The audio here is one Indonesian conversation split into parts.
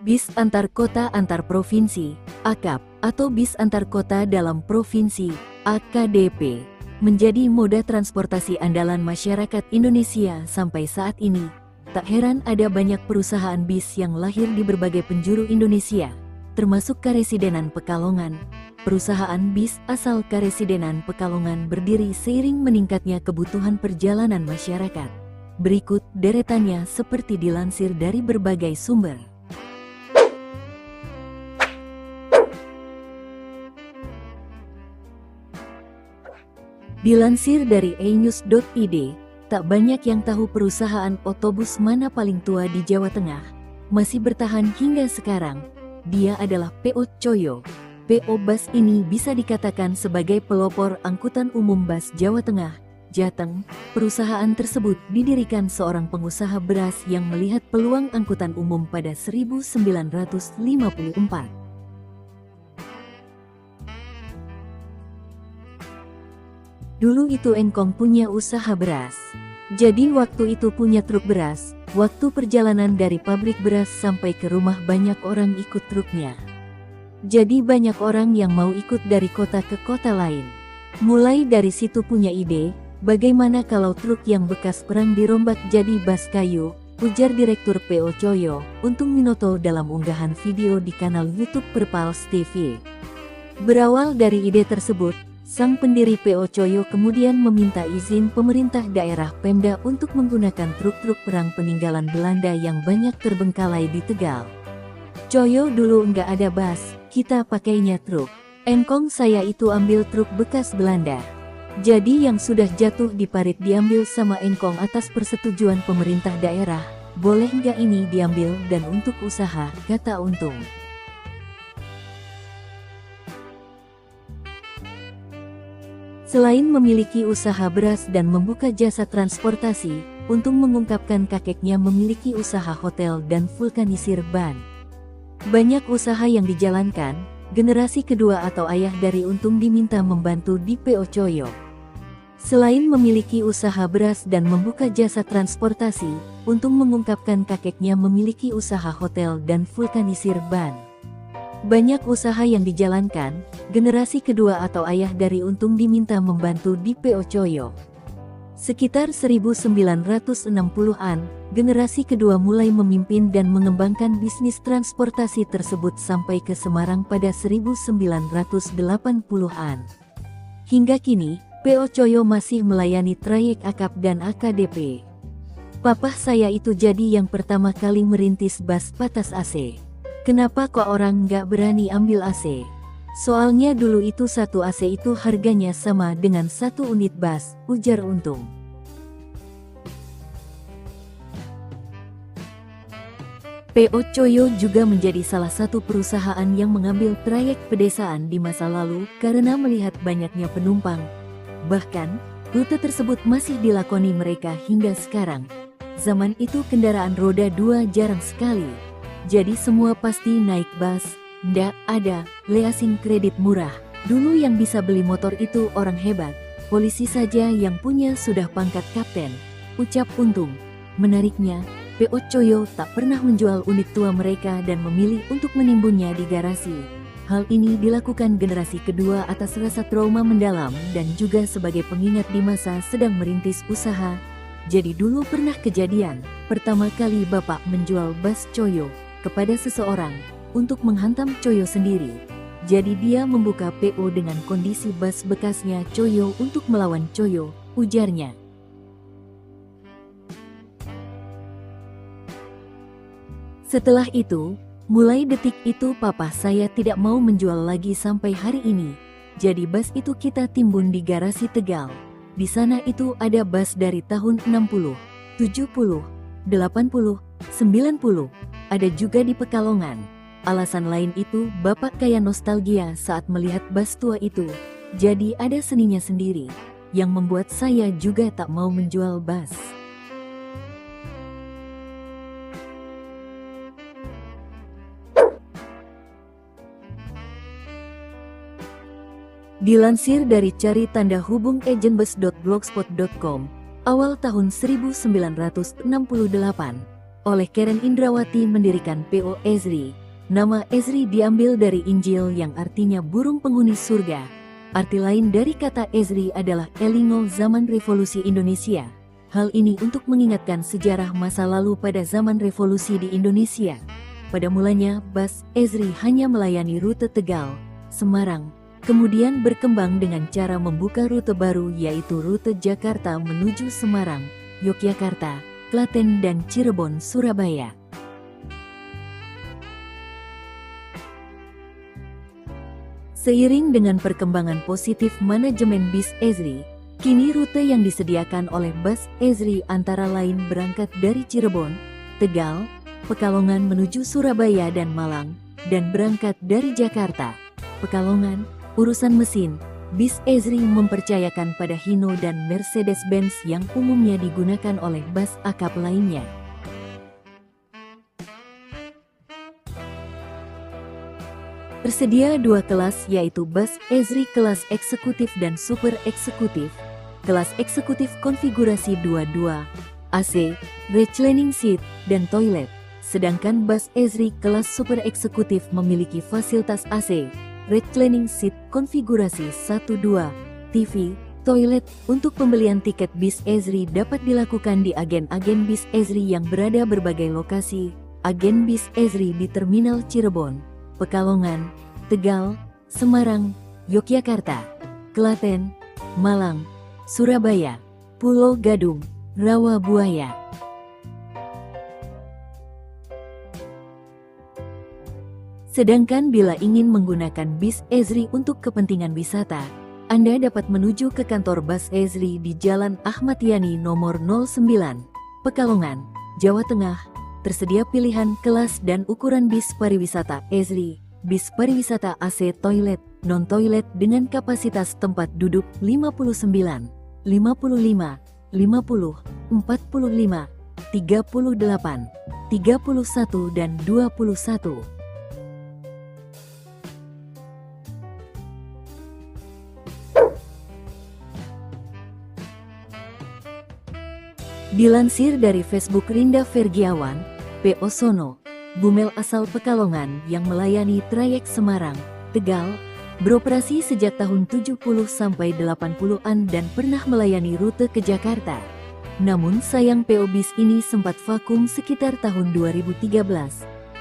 Bis antar kota antar provinsi, AKAP, atau bis antar kota dalam provinsi, AKDP, menjadi moda transportasi andalan masyarakat Indonesia sampai saat ini. Tak heran ada banyak perusahaan bis yang lahir di berbagai penjuru Indonesia, termasuk Karesidenan Pekalongan. Perusahaan bis asal Karesidenan Pekalongan berdiri seiring meningkatnya kebutuhan perjalanan masyarakat. Berikut deretannya seperti dilansir dari berbagai sumber. Dilansir dari enews.id, tak banyak yang tahu perusahaan otobus mana paling tua di Jawa Tengah. Masih bertahan hingga sekarang. Dia adalah PO Choyo. PO Bus ini bisa dikatakan sebagai pelopor angkutan umum bus Jawa Tengah, Jateng. Perusahaan tersebut didirikan seorang pengusaha beras yang melihat peluang angkutan umum pada 1954. Dulu itu engkong punya usaha beras. Jadi waktu itu punya truk beras. Waktu perjalanan dari pabrik beras sampai ke rumah banyak orang ikut truknya. Jadi banyak orang yang mau ikut dari kota ke kota lain. Mulai dari situ punya ide, bagaimana kalau truk yang bekas perang dirombak jadi bas kayu, ujar Direktur PO Choyo, Untung Minoto dalam unggahan video di kanal YouTube Perpals TV. Berawal dari ide tersebut, sang pendiri PO Choyo kemudian meminta izin pemerintah daerah Pemda untuk menggunakan truk-truk perang peninggalan Belanda yang banyak terbengkalai di Tegal. Choyo dulu nggak ada bus, kita pakainya truk. Engkong saya itu ambil truk bekas Belanda. Jadi yang sudah jatuh di parit diambil sama engkong atas persetujuan pemerintah daerah. Boleh nggak ini diambil dan untuk usaha, kata Untung. Selain memiliki usaha beras dan membuka jasa transportasi, Untung mengungkapkan kakeknya memiliki usaha hotel dan vulkanisir ban. Banyak usaha yang dijalankan, generasi kedua atau ayah dari Untung diminta membantu di PO Choyo. Selain memiliki usaha beras dan membuka jasa transportasi, Untung mengungkapkan kakeknya memiliki usaha hotel dan vulkanisir ban. Banyak usaha yang dijalankan, generasi kedua atau ayah dari Untung diminta membantu di PO Choyo. Sekitar 1960-an, generasi kedua mulai memimpin dan mengembangkan bisnis transportasi tersebut sampai ke Semarang pada 1980-an. Hingga kini, PO Choyo masih melayani trayek AKAP dan AKDP. Papa saya itu jadi yang pertama kali merintis bus patas AC. Kenapa kok orang nggak berani ambil AC? Soalnya dulu itu satu AC itu harganya sama dengan satu unit bus, ujar Untung. PO Choyo juga menjadi salah satu perusahaan yang mengambil trayek pedesaan di masa lalu karena melihat banyaknya penumpang. Bahkan, rute tersebut masih dilakoni mereka hingga sekarang. Zaman itu kendaraan roda 2 jarang sekali. Jadi semua pasti naik bus, ndak ada leasing kredit murah. Dulu yang bisa beli motor itu orang hebat, polisi saja yang punya sudah pangkat kapten, ucap Untung. Menariknya, PO Choyo tak pernah menjual unit tua mereka dan memilih untuk menimbunnya di garasi. Hal ini dilakukan generasi kedua atas rasa trauma mendalam dan juga sebagai pengingat di masa sedang merintis usaha. Jadi dulu pernah kejadian, pertama kali bapak menjual bus Choyo kepada seseorang untuk menghantam Choyo sendiri. Jadi dia membuka PO dengan kondisi bus bekasnya Choyo untuk melawan Choyo, ujarnya. Setelah itu, mulai detik itu papa saya tidak mau menjual lagi sampai hari ini. Jadi bus itu kita timbun di garasi Tegal. Di sana itu ada bus dari tahun 60, 70, 80, 90. Ada juga di Pekalongan. Alasan lain itu bapak kayak nostalgia saat melihat bus tua itu. Jadi ada seninya sendiri, yang membuat saya juga tak mau menjual bus. Dilansir dari cari tanda hubung agenbus.blogspot.com, awal tahun 1968, oleh Karen Indrawati mendirikan PO Ezri. Nama Ezri diambil dari Injil yang artinya burung penghuni surga. Arti lain dari kata Ezri adalah Elingo zaman revolusi Indonesia. Hal ini untuk mengingatkan sejarah masa lalu pada zaman revolusi di Indonesia. Pada mulanya, bus Ezri hanya melayani rute Tegal, Semarang, kemudian berkembang dengan cara membuka rute baru yaitu rute Jakarta menuju Semarang, Yogyakarta, Klaten dan Cirebon, Surabaya. Seiring dengan perkembangan positif manajemen bis Ezri, kini rute yang disediakan oleh bus Ezri antara lain berangkat dari Cirebon, Tegal, Pekalongan menuju Surabaya dan Malang, dan berangkat dari Jakarta, Pekalongan. Urusan mesin, bis Ezri mempercayakan pada Hino dan Mercedes-Benz yang umumnya digunakan oleh bus akap lainnya. Tersedia dua kelas yaitu bus Ezri kelas eksekutif dan super eksekutif. Kelas eksekutif konfigurasi 22, AC, reclining seat, dan toilet. Sedangkan bus Ezri kelas super eksekutif memiliki fasilitas AC, reclining seat, konfigurasi 12, TV, toilet. Untuk pembelian tiket bis Ezri dapat dilakukan di agen-agen bis Ezri yang berada berbagai lokasi. Agen bis Ezri di Terminal Cirebon, Pekalongan, Tegal, Semarang, Yogyakarta, Klaten, Malang, Surabaya, Pulau Gadung, Rawabuaya. Sedangkan bila ingin menggunakan bis Ezri untuk kepentingan wisata, Anda dapat menuju ke kantor bus Ezri di Jalan Ahmad Yani nomor 09, Pekalongan, Jawa Tengah. Tersedia pilihan kelas dan ukuran bis pariwisata Ezri, bis pariwisata AC toilet, non-toilet dengan kapasitas tempat duduk 59, 55, 50, 45, 38, 31, dan 21. Dilansir dari Facebook Rinda Vergiawan, PO Sono, Bumel asal Pekalongan yang melayani trayek Semarang, Tegal, beroperasi sejak tahun 70 sampai 80-an dan pernah melayani rute ke Jakarta. Namun sayang PO bis ini sempat vakum sekitar tahun 2013.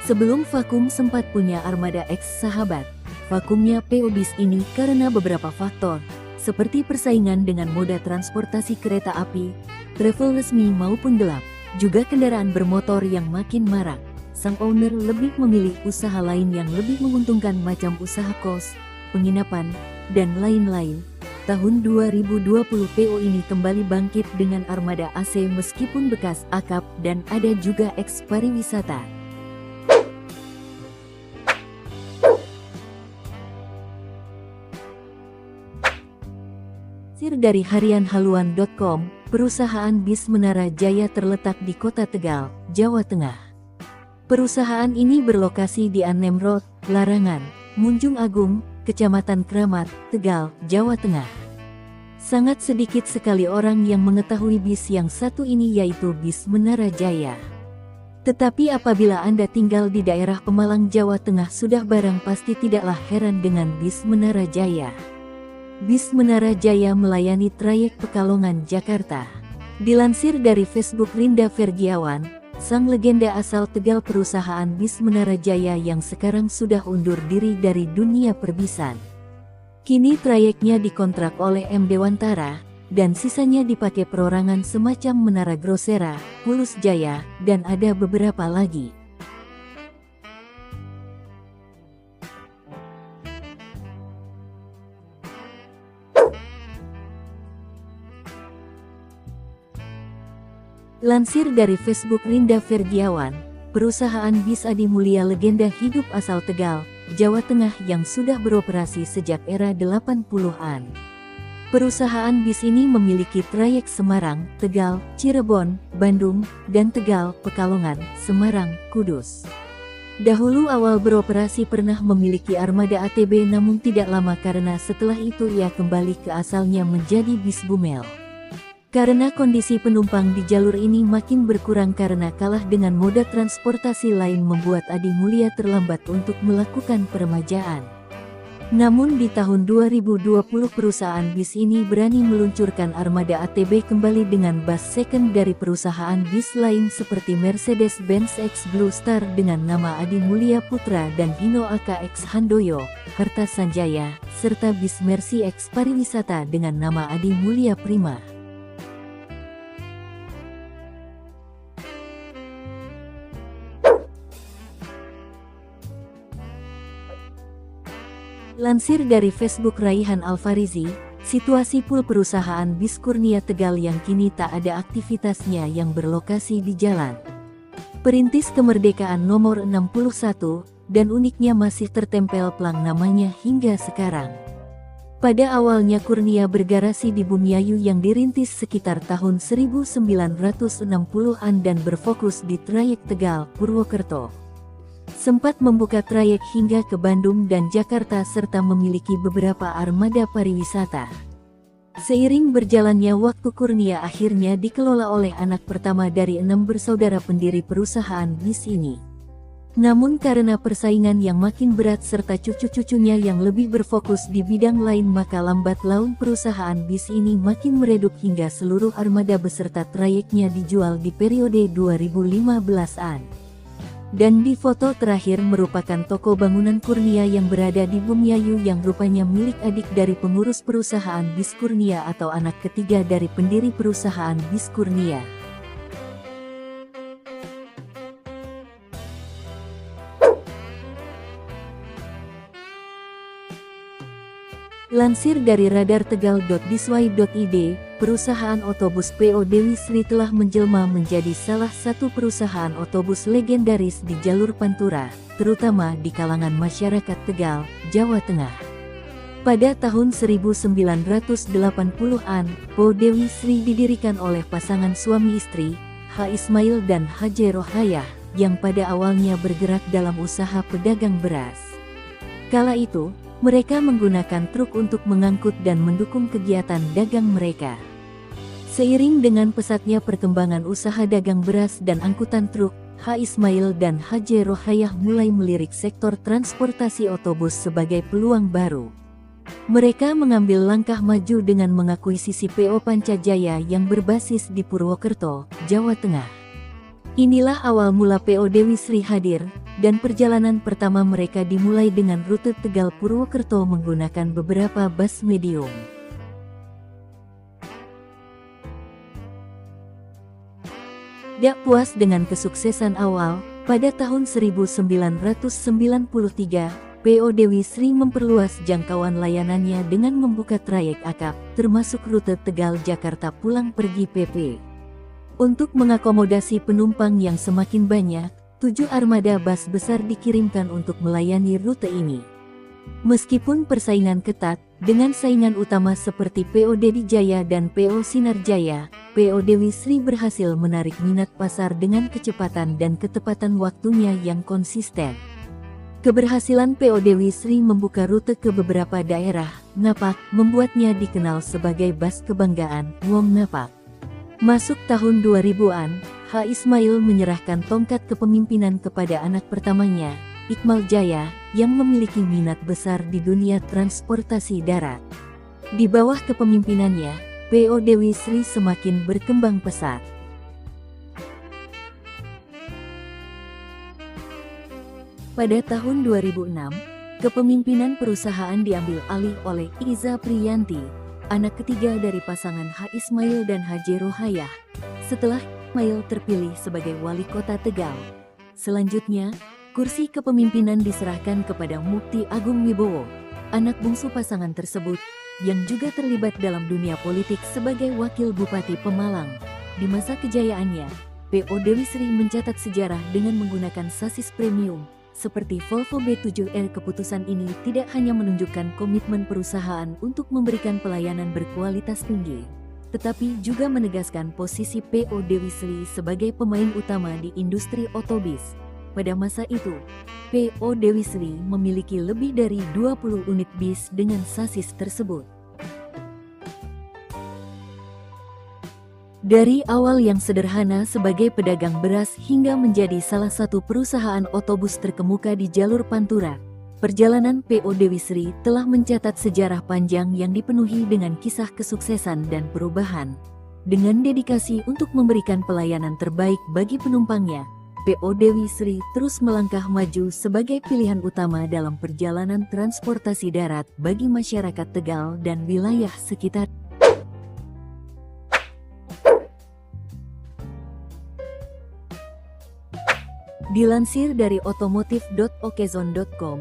Sebelum vakum sempat punya armada X Sahabat. Vakumnya PO bis ini karena beberapa faktor, seperti persaingan dengan moda transportasi kereta api, travel resmi maupun gelap, juga kendaraan bermotor yang makin marak. Sang owner lebih memilih usaha lain yang lebih menguntungkan macam usaha kos, penginapan, dan lain-lain. Tahun 2020 PO ini kembali bangkit dengan armada AC meskipun bekas akap dan ada juga eks pariwisata. Dari harianhaluan.com, perusahaan bis Menara Jaya terletak di Kota Tegal, Jawa Tengah. Perusahaan ini berlokasi di Anem Road, Larangan, Munjung Agung, Kecamatan Kramat, Tegal, Jawa Tengah. Sangat sedikit sekali orang yang mengetahui bis yang satu ini yaitu bis Menara Jaya. Tetapi apabila Anda tinggal di daerah Pemalang, Jawa Tengah sudah barang pasti tidaklah heran dengan bis Menara Jaya. Bis Menara Jaya melayani trayek Pekalongan, Jakarta. Dilansir dari Facebook Rinda Vergiawan, sang legenda asal Tegal perusahaan bis Menara Jaya yang sekarang sudah undur diri dari dunia perbisan. Kini trayeknya dikontrak oleh M Dewantara, dan sisanya dipakai perorangan semacam Menara Grosera, Pulus Jaya, dan ada beberapa lagi. Lansir dari Facebook Rinda Vergiawan, perusahaan bis Adi Mulia legenda hidup asal Tegal, Jawa Tengah yang sudah beroperasi sejak era 80-an. Perusahaan bis ini memiliki trayek Semarang, Tegal, Cirebon, Bandung, dan Tegal, Pekalongan, Semarang, Kudus. Dahulu awal beroperasi pernah memiliki armada ATB namun tidak lama karena setelah itu ia kembali ke asalnya menjadi bis Bumel. Karena kondisi penumpang di jalur ini makin berkurang karena kalah dengan moda transportasi lain membuat Adi Mulia terlambat untuk melakukan peremajaan. Namun di tahun 2020 perusahaan bis ini berani meluncurkan armada ATB kembali dengan bus second dari perusahaan bis lain seperti Mercedes-Benz X Blue Star dengan nama Adi Mulia Putra dan Hino AKX Handoyo, Harta Sanjaya, serta bis Mercy X Pariwisata dengan nama Adi Mulia Prima. Lansir dari Facebook Raihan Alfarizi, situasi pool perusahaan bis Kurnia Tegal yang kini tak ada aktivitasnya yang berlokasi di jalan Perintis Kemerdekaan nomor 61, dan uniknya masih tertempel plang namanya hingga sekarang. Pada awalnya Kurnia bergarasi di Bumiayu yang dirintis sekitar tahun 1960-an dan berfokus di trayek Tegal, Purwokerto. Sempat membuka trayek hingga ke Bandung dan Jakarta serta memiliki beberapa armada pariwisata. Seiring berjalannya waktu Kurnia akhirnya dikelola oleh anak pertama dari 6 bersaudara pendiri perusahaan bis ini. Namun karena persaingan yang makin berat serta cucu-cucunya yang lebih berfokus di bidang lain maka lambat laun perusahaan bis ini makin meredup hingga seluruh armada beserta trayeknya dijual di periode 2015-an. Dan di foto terakhir merupakan toko bangunan Kurnia yang berada di Bumiayu yang rupanya milik adik dari pengurus perusahaan bis Kurnia atau anak ketiga dari pendiri perusahaan bis Kurnia. Lansir dari radartegal.disway.id, perusahaan otobus PO Dewi Sri telah menjelma menjadi salah satu perusahaan otobus legendaris di jalur Pantura, terutama di kalangan masyarakat Tegal, Jawa Tengah. Pada tahun 1980-an, PO Dewi Sri didirikan oleh pasangan suami istri, H. Ismail dan H. J. Rohayah, yang pada awalnya bergerak dalam usaha pedagang beras. Kala itu, mereka menggunakan truk untuk mengangkut dan mendukung kegiatan dagang mereka. Seiring dengan pesatnya perkembangan usaha dagang beras dan angkutan truk, H. Ismail dan H. J. Rohayah mulai melirik sektor transportasi otobus sebagai peluang baru. Mereka mengambil langkah maju dengan mengakuisisi PO Pancajaya yang berbasis di Purwokerto, Jawa Tengah. Inilah awal mula PO Dewi Sri hadir, dan perjalanan pertama mereka dimulai dengan rute Tegal Purwokerto menggunakan beberapa bus medium. Tak puas dengan kesuksesan awal, pada tahun 1993, PO Dewi Sri memperluas jangkauan layanannya dengan membuka trayek akap, termasuk rute Tegal-Jakarta pulang pergi PP. Untuk mengakomodasi penumpang yang semakin banyak, 7 armada bus besar dikirimkan untuk melayani rute ini. Meskipun persaingan ketat, dengan saingan utama seperti PO Dedi Jaya dan PO Sinar Jaya, PO Dewi Sri berhasil menarik minat pasar dengan kecepatan dan ketepatan waktunya yang konsisten. Keberhasilan PO Dewi Sri membuka rute ke beberapa daerah, Napak, membuatnya dikenal sebagai bus kebanggaan, Wong Napak. Masuk tahun 2000-an, H. Ismail menyerahkan tongkat kepemimpinan kepada anak pertamanya, Iqmal Jaya, yang memiliki minat besar di dunia transportasi darat. Di bawah kepemimpinannya, PO Dewi Sri semakin berkembang pesat. Pada tahun 2006, kepemimpinan perusahaan diambil alih oleh Iza Priyanti, anak ketiga dari pasangan H. Ismail dan H. J. Rohayah, setelah Ismail terpilih sebagai wali kota Tegal. Selanjutnya, kursi kepemimpinan diserahkan kepada Mukti Agung Wibowo, anak bungsu pasangan tersebut, yang juga terlibat dalam dunia politik sebagai wakil Bupati Pemalang. Di masa kejayaannya, PO Dewi Sri mencatat sejarah dengan menggunakan sasis premium, seperti Volvo B7R. Keputusan ini tidak hanya menunjukkan komitmen perusahaan untuk memberikan pelayanan berkualitas tinggi, tetapi juga menegaskan posisi PO Dewi Sri sebagai pemain utama di industri otobis. Pada masa itu, PO Dewi Sri memiliki lebih dari 20 unit bis dengan sasis tersebut. Dari awal yang sederhana sebagai pedagang beras hingga menjadi salah satu perusahaan otobus terkemuka di jalur Pantura, perjalanan P.O. Dewi Sri telah mencatat sejarah panjang yang dipenuhi dengan kisah kesuksesan dan perubahan. Dengan dedikasi untuk memberikan pelayanan terbaik bagi penumpangnya, P.O. Dewi Sri terus melangkah maju sebagai pilihan utama dalam perjalanan transportasi darat bagi masyarakat Tegal dan wilayah sekitar. Dilansir dari otomotif.okezone.com,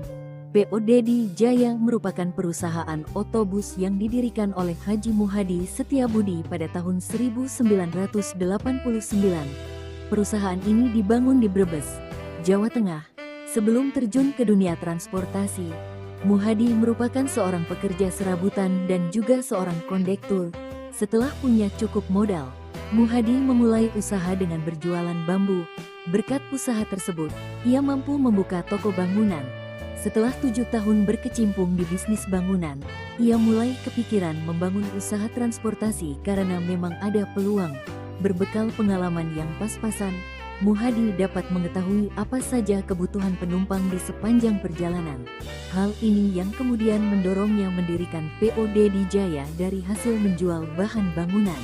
P.O. Dedi Jaya merupakan perusahaan otobus yang didirikan oleh Haji Muhadi Setiabudi pada tahun 1989. Perusahaan ini dibangun di Brebes, Jawa Tengah. Sebelum terjun ke dunia transportasi, Muhadi merupakan seorang pekerja serabutan dan juga seorang kondektur. Setelah punya cukup modal, Muhadi memulai usaha dengan berjualan bambu. Berkat usaha tersebut, ia mampu membuka toko bangunan. Setelah 7 tahun berkecimpung di bisnis bangunan, ia mulai kepikiran membangun usaha transportasi karena memang ada peluang. Berbekal pengalaman yang pas-pasan, Muhadi dapat mengetahui apa saja kebutuhan penumpang di sepanjang perjalanan. Hal ini yang kemudian mendorongnya mendirikan P.O. Dedi Jaya dari hasil menjual bahan bangunan.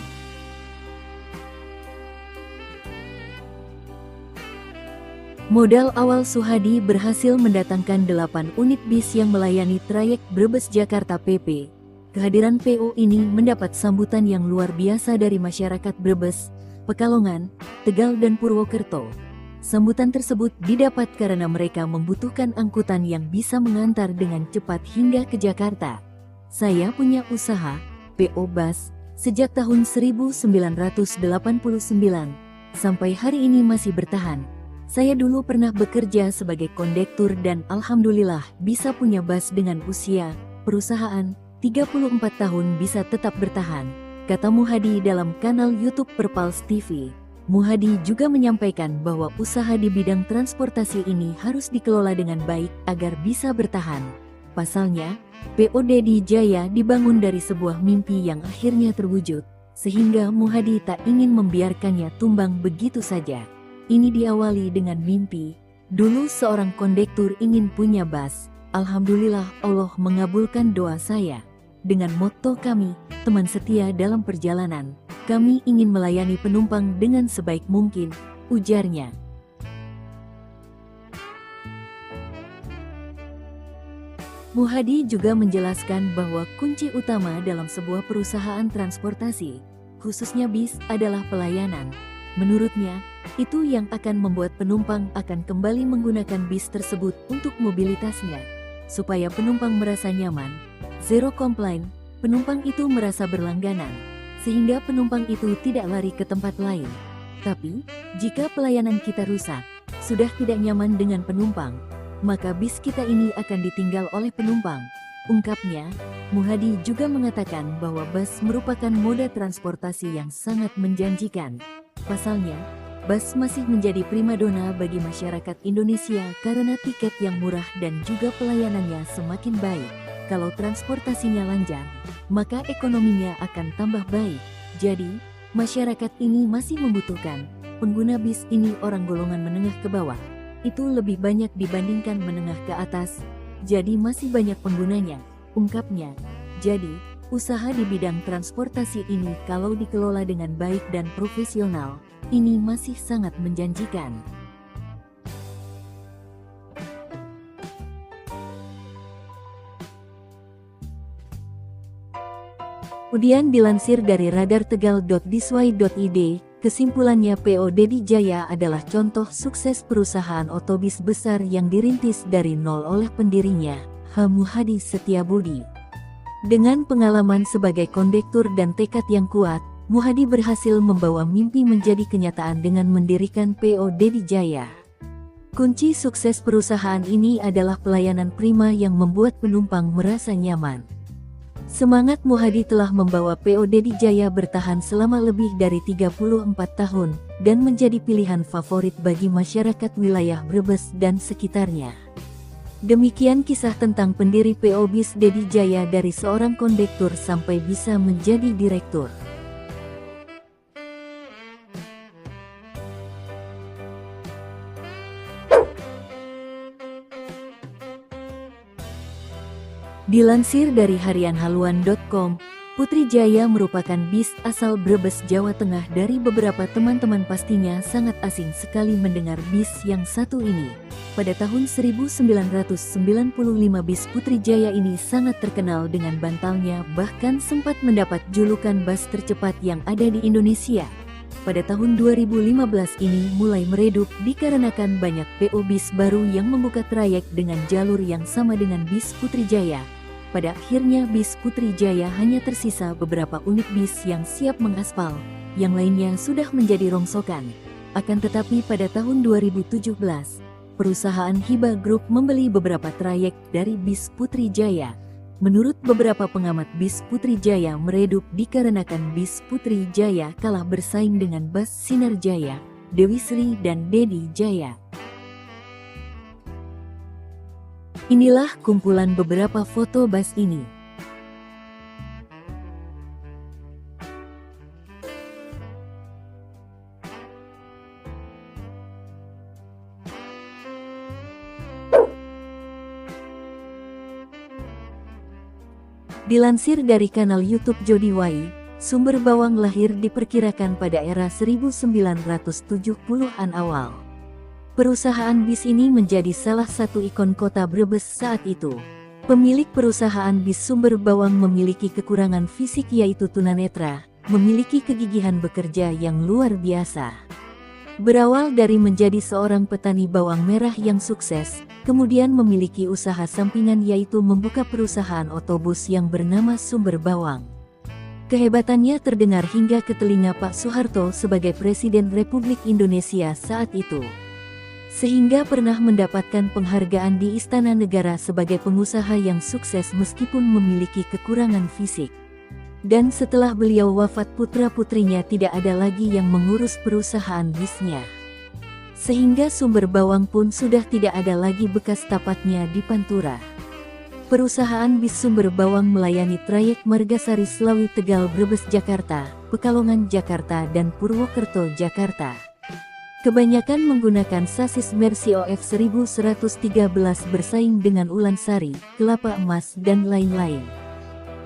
Modal awal Suhadi berhasil mendatangkan 8 unit bis yang melayani trayek Brebes-Jakarta PP. Kehadiran P.O. ini mendapat sambutan yang luar biasa dari masyarakat Brebes, Pekalongan, Tegal dan Purwokerto. Sambutan tersebut didapat karena mereka membutuhkan angkutan yang bisa mengantar dengan cepat hingga ke Jakarta. Saya punya usaha, P.O. Bus, sejak tahun 1989. Sampai hari ini masih bertahan. Saya dulu pernah bekerja sebagai kondektur dan alhamdulillah bisa punya bus dengan usia perusahaan 34 tahun bisa tetap bertahan, kata Muhadi dalam kanal YouTube Perpals TV. Muhadi juga menyampaikan bahwa usaha di bidang transportasi ini harus dikelola dengan baik agar bisa bertahan. Pasalnya, P.O. Dedi Jaya dibangun dari sebuah mimpi yang akhirnya terwujud, sehingga Muhadi tak ingin membiarkannya tumbang begitu saja. Ini diawali dengan mimpi. Dulu seorang kondektur ingin punya bus. Alhamdulillah Allah mengabulkan doa saya. Dengan motto kami, teman setia dalam perjalanan, kami ingin melayani penumpang dengan sebaik mungkin, ujarnya. Muhadi juga menjelaskan bahwa kunci utama dalam sebuah perusahaan transportasi, khususnya bis, adalah pelayanan. Menurutnya, itu yang akan membuat penumpang akan kembali menggunakan bis tersebut untuk mobilitasnya. Supaya penumpang merasa nyaman, zero complaint, penumpang itu merasa berlangganan, sehingga penumpang itu tidak lari ke tempat lain. Tapi, jika pelayanan kita rusak, sudah tidak nyaman dengan penumpang, maka bis kita ini akan ditinggal oleh penumpang, ungkapnya. Muhadi juga mengatakan bahwa bus merupakan moda transportasi yang sangat menjanjikan. Pasalnya, bus masih menjadi primadona bagi masyarakat Indonesia karena tiket yang murah dan juga pelayanannya semakin baik. Kalau transportasinya lancar, maka ekonominya akan tambah baik. Jadi, masyarakat ini masih membutuhkan. Pengguna bis ini orang golongan menengah ke bawah. Itu lebih banyak dibandingkan menengah ke atas. Jadi masih banyak penggunanya, ungkapnya. Jadi, usaha di bidang transportasi ini kalau dikelola dengan baik dan profesional, ini masih sangat menjanjikan. Kemudian dilansir dari radartegal.disway.id, kesimpulannya P.O. Dedi Jaya adalah contoh sukses perusahaan otobus besar yang dirintis dari nol oleh pendirinya, H. Muhadi Setiabudi. Dengan pengalaman sebagai kondektur dan tekad yang kuat, Muhadi berhasil membawa mimpi menjadi kenyataan dengan mendirikan P.O. Dedi Jaya. Kunci sukses perusahaan ini adalah pelayanan prima yang membuat penumpang merasa nyaman. Semangat Muhadi telah membawa P.O. Dedi Jaya bertahan selama lebih dari 34 tahun dan menjadi pilihan favorit bagi masyarakat wilayah Brebes dan sekitarnya. Demikian kisah tentang pendiri P.O. Bis Dedi Jaya dari seorang kondektur sampai bisa menjadi direktur. Dilansir dari harianhaluan.com, Putri Jaya merupakan bis asal Brebes, Jawa Tengah. Dari beberapa teman-teman pastinya sangat asing sekali mendengar bis yang satu ini. Pada tahun 1995 bis Putri Jaya ini sangat terkenal dengan bantalnya, bahkan sempat mendapat julukan bus tercepat yang ada di Indonesia. Pada tahun 2015 ini mulai meredup dikarenakan banyak PO bis baru yang membuka trayek dengan jalur yang sama dengan bis Putri Jaya. Pada akhirnya bis Putri Jaya hanya tersisa beberapa unit bis yang siap mengaspal, yang lainnya sudah menjadi rongsokan. Akan tetapi pada tahun 2017, perusahaan Hiba Group membeli beberapa trayek dari bis Putri Jaya. Menurut beberapa pengamat, bis Putri Jaya meredup dikarenakan bis Putri Jaya kalah bersaing dengan bus Sinar Jaya, Dewi Sri dan Dedi Jaya. Inilah kumpulan beberapa foto bus ini. Dilansir dari kanal YouTube Jody Wai, sumber bawang lahir diperkirakan pada era 1970-an awal. Perusahaan bis ini menjadi salah satu ikon kota Brebes saat itu. Pemilik perusahaan bis Sumber Bawang memiliki kekurangan fisik yaitu tunanetra, memiliki kegigihan bekerja yang luar biasa. Berawal dari menjadi seorang petani bawang merah yang sukses, kemudian memiliki usaha sampingan yaitu membuka perusahaan otobus yang bernama Sumber Bawang. Kehebatannya terdengar hingga ke telinga Pak Soeharto sebagai Presiden Republik Indonesia saat itu. Sehingga pernah mendapatkan penghargaan di Istana Negara sebagai pengusaha yang sukses meskipun memiliki kekurangan fisik. Dan setelah beliau wafat, putra-putrinya tidak ada lagi yang mengurus perusahaan bisnya. Sehingga Sumber Bawang pun sudah tidak ada lagi bekas tapaknya di Pantura. Perusahaan bis Sumber Bawang melayani trayek Margasari Slawi Tegal Brebes Jakarta, Pekalongan Jakarta dan Purwokerto Jakarta. Kebanyakan menggunakan sasis Mercy OF 1113 bersaing dengan Ulansari, Kelapa Emas dan lain-lain.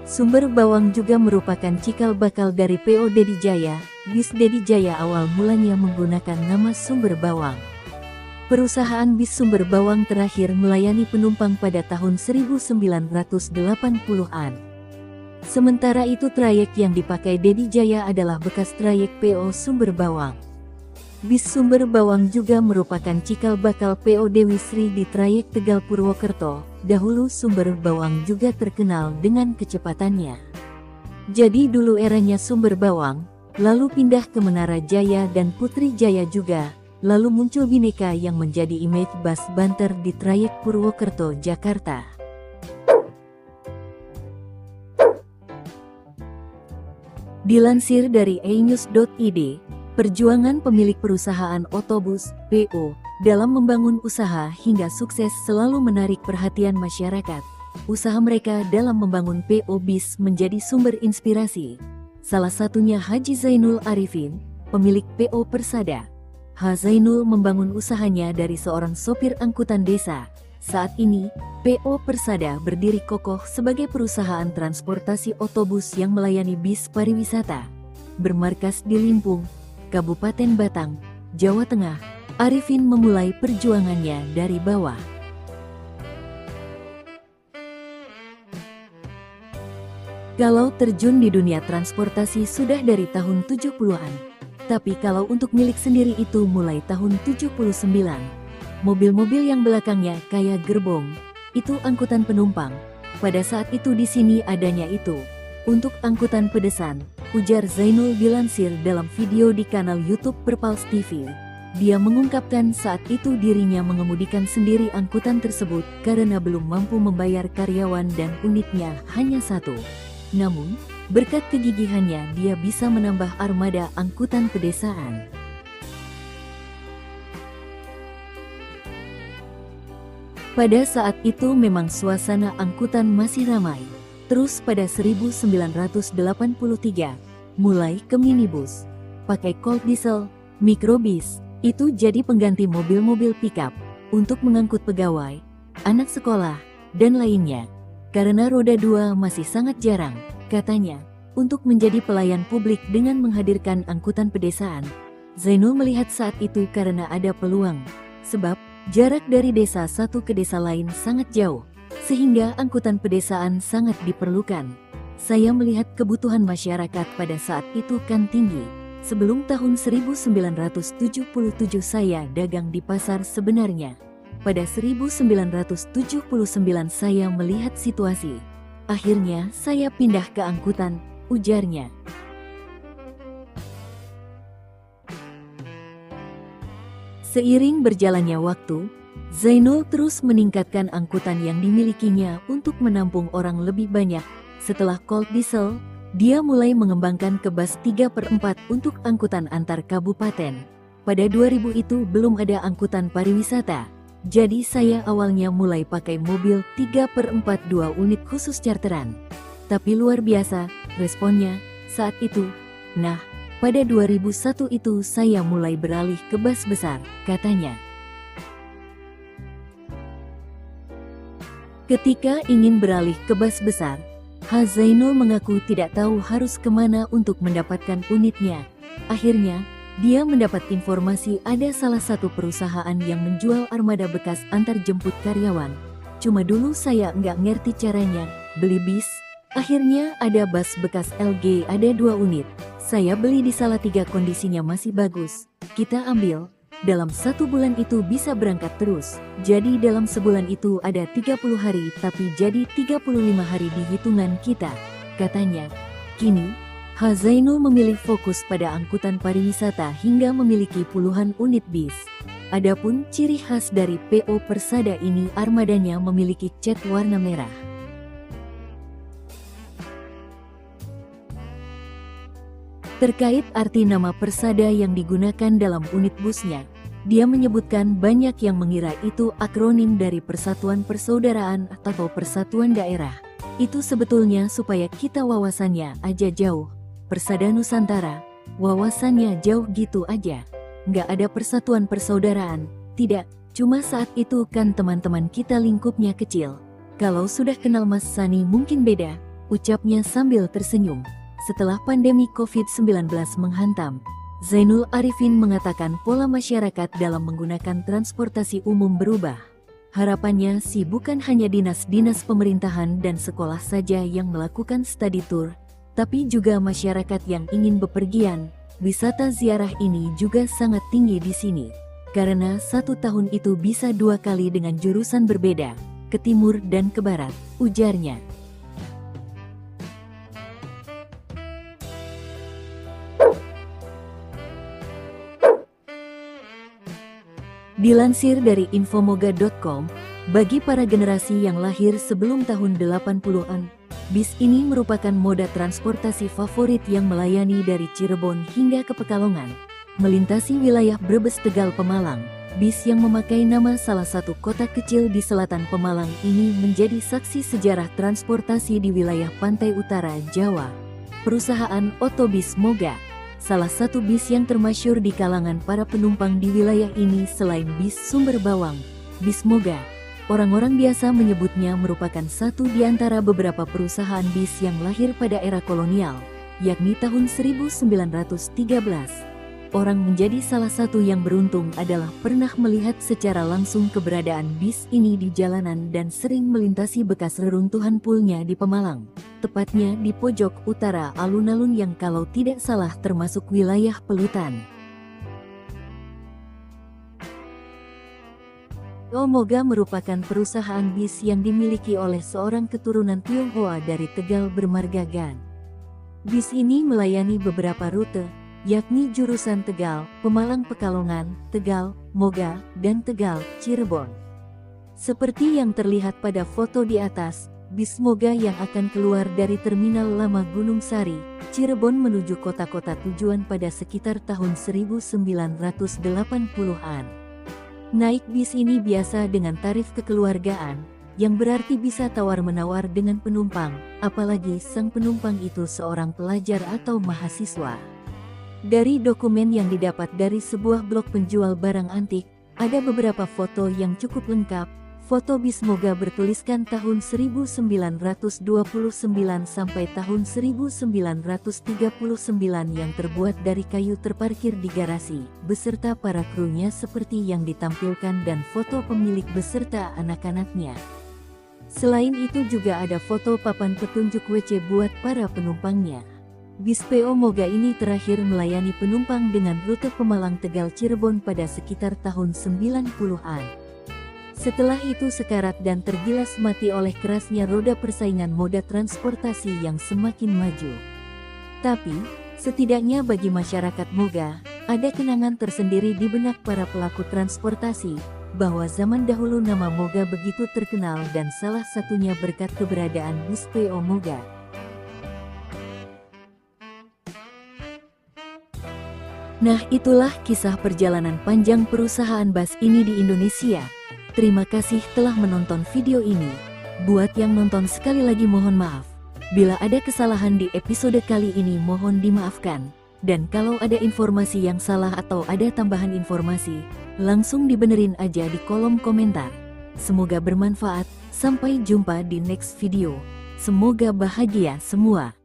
Sumber Bawang juga merupakan cikal bakal dari PO Dedi Jaya. Bis Dedi Jaya awal mulanya menggunakan nama Sumber Bawang. Perusahaan bis Sumber Bawang terakhir melayani penumpang pada tahun 1980-an. Sementara itu trayek yang dipakai Dedi Jaya adalah bekas trayek PO Sumber Bawang. Bis Sumber Bawang juga merupakan cikal bakal PO Dewi Sri di trayek Tegal Purwokerto. Dahulu Sumber Bawang juga terkenal dengan kecepatannya. Jadi dulu eranya Sumber Bawang, lalu pindah ke Menara Jaya dan Putri Jaya juga, lalu muncul Bhinneka yang menjadi image bus banter di trayek Purwokerto Jakarta. Dilansir dari ainews.id, perjuangan pemilik perusahaan otobus, PO, dalam membangun usaha hingga sukses selalu menarik perhatian masyarakat. Usaha mereka dalam membangun PO bis menjadi sumber inspirasi. Salah satunya Haji Zainul Arifin, pemilik PO Persada. H. Zainul membangun usahanya dari seorang sopir angkutan desa. Saat ini, PO Persada berdiri kokoh sebagai perusahaan transportasi otobus yang melayani bis pariwisata. Bermarkas di Limpung, Kabupaten Batang, Jawa Tengah, Arifin memulai perjuangannya dari bawah. Kalau terjun di dunia transportasi sudah dari tahun 70-an, tapi kalau untuk milik sendiri itu mulai tahun 79. Mobil-mobil yang belakangnya kayak gerbong, itu angkutan penumpang. Pada saat itu di sini adanya itu. Untuk angkutan pedesan, ujar Zainul dilansir dalam video di kanal YouTube Perpals TV. Dia mengungkapkan saat itu dirinya mengemudikan sendiri angkutan tersebut karena belum mampu membayar karyawan dan unitnya hanya satu. Namun, berkat kegigihannya dia bisa menambah armada angkutan pedesaan. Pada saat itu memang suasana angkutan masih ramai. Terus pada 1983, mulai ke minibus, pakai cold diesel, mikrobis, itu jadi pengganti mobil-mobil pickup untuk mengangkut pegawai, anak sekolah, dan lainnya. karena roda 2 masih sangat jarang, katanya, untuk menjadi pelayan publik dengan menghadirkan angkutan pedesaan. Zainul melihat saat itu karena ada peluang, sebab jarak dari desa satu ke desa lain sangat jauh, sehingga angkutan pedesaan sangat diperlukan. Saya melihat kebutuhan masyarakat pada saat itu kan tinggi. Sebelum tahun 1977 saya dagang di pasar sebenarnya. Pada 1979 saya melihat situasi. Akhirnya saya pindah ke angkutan, ujarnya. Seiring berjalannya waktu, Zainul terus meningkatkan angkutan yang dimilikinya untuk menampung orang lebih banyak. Setelah Colt Diesel, dia mulai mengembangkan ke bus 3/4 untuk angkutan antar kabupaten. Pada 2000 itu belum ada angkutan pariwisata, jadi saya awalnya mulai pakai mobil 3/4 2 unit khusus charteran. Tapi luar biasa responnya saat itu. Nah, pada 2001 itu saya mulai beralih ke bus besar, katanya. Ketika ingin beralih ke bus besar, Zainul mengaku tidak tahu harus kemana untuk mendapatkan unitnya. Akhirnya, dia mendapat informasi ada salah satu perusahaan yang menjual armada bekas antar jemput karyawan. Cuma dulu saya nggak ngerti caranya, beli bis. Akhirnya ada bus bekas LG ada 2 unit. Saya beli di Salatiga, kondisinya masih bagus. Kita ambil. Dalam 1 bulan itu bisa berangkat terus. Jadi dalam sebulan itu ada 30 hari tapi jadi 35 hari di hitungan kita, katanya. Kini, Zainul memilih fokus pada angkutan pariwisata hingga memiliki puluhan unit bis. Adapun ciri khas dari PO Persada ini, armadanya memiliki cat warna merah. Terkait arti nama Persada yang digunakan dalam unit busnya, dia menyebutkan banyak yang mengira itu akronim dari Persatuan Persaudaraan atau Persatuan Daerah. Itu sebetulnya supaya kita wawasannya aja jauh. Persada Nusantara, wawasannya jauh gitu aja. Nggak ada Persatuan Persaudaraan, tidak. Cuma saat itu kan teman-teman kita lingkupnya kecil. Kalau sudah kenal Mas Sani mungkin beda, ucapnya sambil tersenyum. Setelah pandemi COVID-19 menghantam, Zainul Arifin mengatakan pola masyarakat dalam menggunakan transportasi umum berubah. Harapannya sih bukan hanya dinas-dinas pemerintahan dan sekolah saja yang melakukan study tour, tapi juga masyarakat yang ingin bepergian. Wisata ziarah ini juga sangat tinggi di sini, karena 1 tahun itu bisa 2 kali dengan jurusan berbeda, ke timur dan ke barat, ujarnya. Dilansir dari infomoga.com, bagi para generasi yang lahir sebelum tahun 80-an, bis ini merupakan moda transportasi favorit yang melayani dari Cirebon hingga ke Pekalongan. Melintasi wilayah Brebes, Tegal, Pemalang, bis yang memakai nama salah satu kota kecil di selatan Pemalang ini menjadi saksi sejarah transportasi di wilayah pantai utara Jawa. Perusahaan Otobis Moga, salah satu bis yang termasyhur di kalangan para penumpang di wilayah ini selain bis Sumber Bawang, bis Moga. Orang-orang biasa menyebutnya merupakan satu di antara beberapa perusahaan bis yang lahir pada era kolonial, yakni tahun 1913. Orang menjadi salah satu yang beruntung adalah pernah melihat secara langsung keberadaan bis ini di jalanan dan sering melintasi bekas reruntuhan pulnya di Pemalang, tepatnya di pojok utara alun-alun yang kalau tidak salah termasuk wilayah Pelutan. Moga merupakan perusahaan bis yang dimiliki oleh seorang keturunan Tionghoa dari Tegal bermarga Gan. Bis ini melayani beberapa rute, yakni jurusan Tegal, Pemalang, Pekalongan, Tegal, Moga, dan Tegal, Cirebon. Seperti yang terlihat pada foto di atas, bis Moga yang akan keluar dari Terminal Lama Gunung Sari, Cirebon menuju kota-kota tujuan pada sekitar tahun 1980-an. Naik bis ini biasa dengan tarif kekeluargaan, yang berarti bisa tawar-menawar dengan penumpang, apalagi sang penumpang itu seorang pelajar atau mahasiswa. Dari dokumen yang didapat dari sebuah blog penjual barang antik, ada beberapa foto yang cukup lengkap, Foto bis Moga bertuliskan tahun 1929 sampai tahun 1939 yang terbuat dari kayu terparkir di garasi, beserta para krunya seperti yang ditampilkan dan foto pemilik beserta anak-anaknya. Selain itu juga ada foto papan petunjuk WC buat para penumpangnya. Bis PO Moga ini terakhir melayani penumpang dengan rute Pemalang Tegal Cirebon pada sekitar tahun 90-an. Setelah itu sekarat dan tergilas mati oleh kerasnya roda persaingan moda transportasi yang semakin maju. Tapi, setidaknya bagi masyarakat Moga, ada kenangan tersendiri di benak para pelaku transportasi, bahwa zaman dahulu nama Moga begitu terkenal dan salah satunya berkat keberadaan bis PO Moga. Nah, itulah kisah perjalanan panjang perusahaan bus ini di Indonesia. Terima kasih telah menonton video ini. Buat yang nonton sekali lagi mohon maaf. Bila ada kesalahan di episode kali ini mohon dimaafkan. Dan kalau ada informasi yang salah atau ada tambahan informasi, langsung dibenerin aja di kolom komentar. Semoga bermanfaat, sampai jumpa di next video. Semoga bahagia semua.